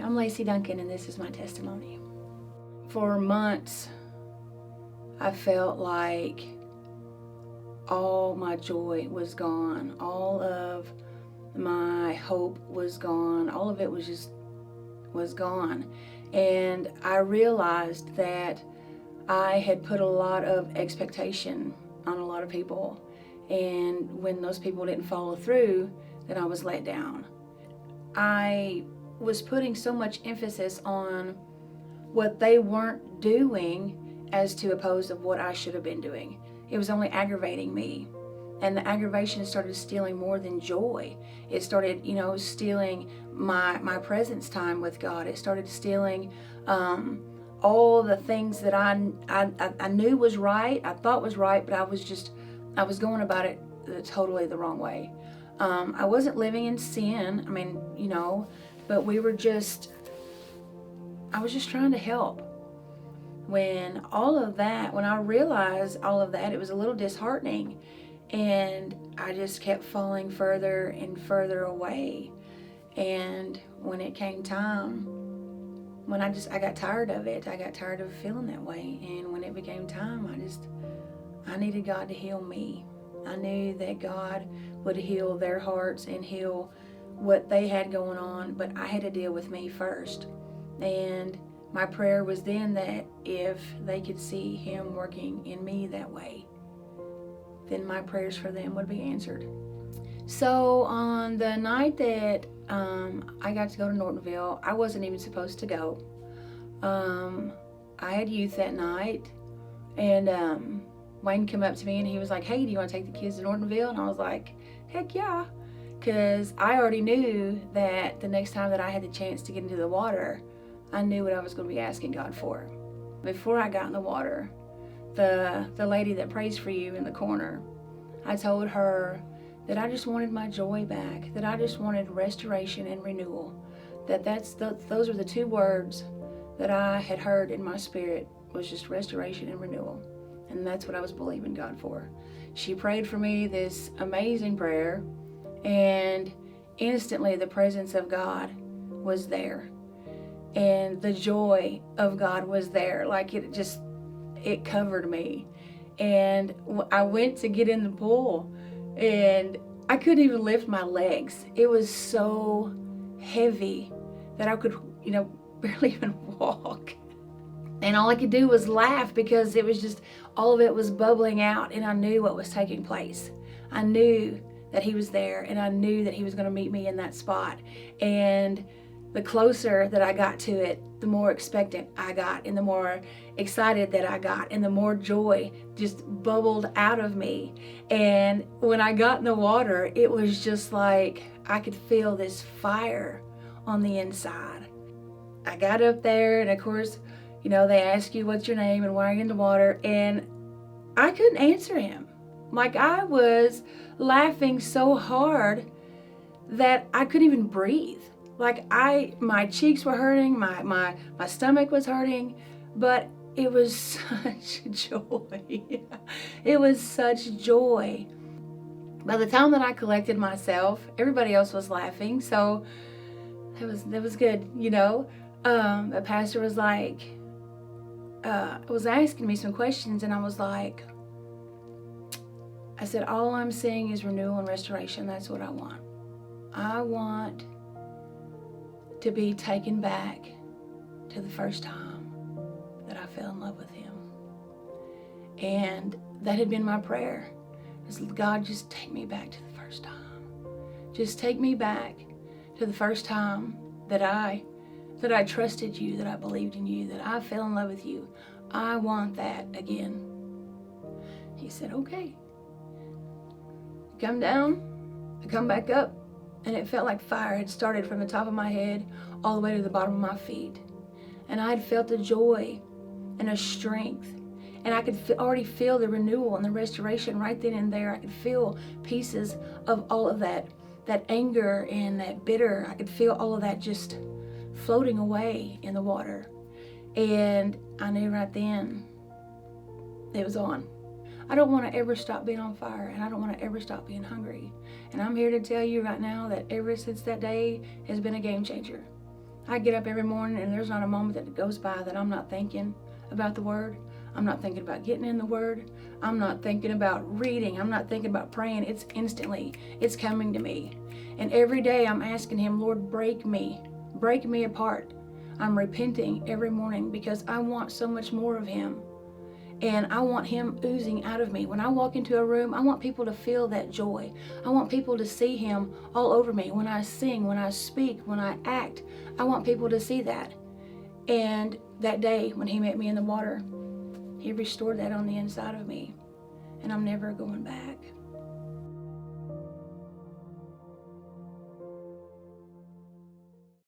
I'm Lacie Duncan, and this is my testimony. For months, I felt like all my joy was gone. All of my hope was gone. All of it was gone. And I realized that I had put a lot of expectation on a lot of people. And when those people didn't follow through, then I was let down. I was putting so much emphasis on what they weren't doing as to opposed of what I should have been doing. It was only aggravating me. And the aggravation started stealing more than joy. It started, stealing my presence time with God. It started stealing all the things that I knew was right, I thought was right, but I was going about it totally the wrong way. I wasn't living in sin, but I was just trying to help. When I realized all of that, it was a little disheartening. And I just kept falling further and further away. And when it came time, I got tired of it. I got tired of feeling that way. And when it became time, I needed God to heal me. I knew that God would heal their hearts and heal what they had going on, but I had to deal with me first. And my prayer was then that if they could see Him working in me that way, then my prayers for them would be answered. So on the night that I got to go to Nortonville, I wasn't even supposed to go. I had youth that night, and Wayne came up to me and he was like, "Hey, do you want to take the kids to Nortonville?" And I was like, "Heck yeah," because I already knew that the next time that I had the chance to get into the water, I knew what I was going to be asking God for. Before I got in the water, the lady that prays for you in the corner, I told her that I just wanted my joy back, that I just wanted restoration and renewal, those were the two words that I had heard in my spirit, was just restoration and renewal. And that's what I was believing God for. She prayed for me this amazing prayer, and instantly the presence of God was there. And the joy of God was there. Like it covered me. And I went to get in the pool, and I couldn't even lift my legs. It was so heavy that I could, barely even walk. And all I could do was laugh, because it was just, all of it was bubbling out, and I knew what was taking place. I knew that He was there, and I knew that He was going to meet me in that spot. And the closer that I got to it, the more expectant I got, and the more excited that I got, and the more joy just bubbled out of me. And when I got in the water, it was just like I could feel this fire on the inside. I got up there, and of course, they ask you what's your name and why are you in the water, and I couldn't answer him. Like, I was laughing so hard that I couldn't even breathe. Like, my cheeks were hurting, my stomach was hurting, but it was such joy. It was such joy. By the time that I collected myself, everybody else was laughing, so that was good, The pastor was like, was asking me some questions, and I said, all I'm seeing is renewal and restoration. That's what I want. I want to be taken back to the first time that I fell in love with Him. And that had been my prayer. Is, God, just take me back to the first time. Just take me back to the first time that I trusted You, that I believed in You, that I fell in love with You. I want that again. He said, okay. Come down, I come back up, and it felt like fire had started from the top of my head all the way to the bottom of my feet. And I had felt a joy and a strength. And I could already feel the renewal and the restoration right then and there. I could feel pieces of all of that anger and that bitter. I could feel all of that just floating away in the water. And I knew right then it was on. I don't want to ever stop being on fire, and I don't want to ever stop being hungry. And I'm here to tell you right now that ever since that day has been a game changer. I get up every morning and there's not a moment that goes by that I'm not thinking about the Word. I'm not thinking about getting in the Word. I'm not thinking about reading. I'm not thinking about praying. It's instantly, it's coming to me. And every day I'm asking Him, Lord, break me apart. I'm repenting every morning because I want so much more of Him. And I want Him oozing out of me. When I walk into a room, I want people to feel that joy. I want people to see Him all over me. When I sing, when I speak, when I act, I want people to see that. And that day when He met me in the water, He restored that on the inside of me. And I'm never going back.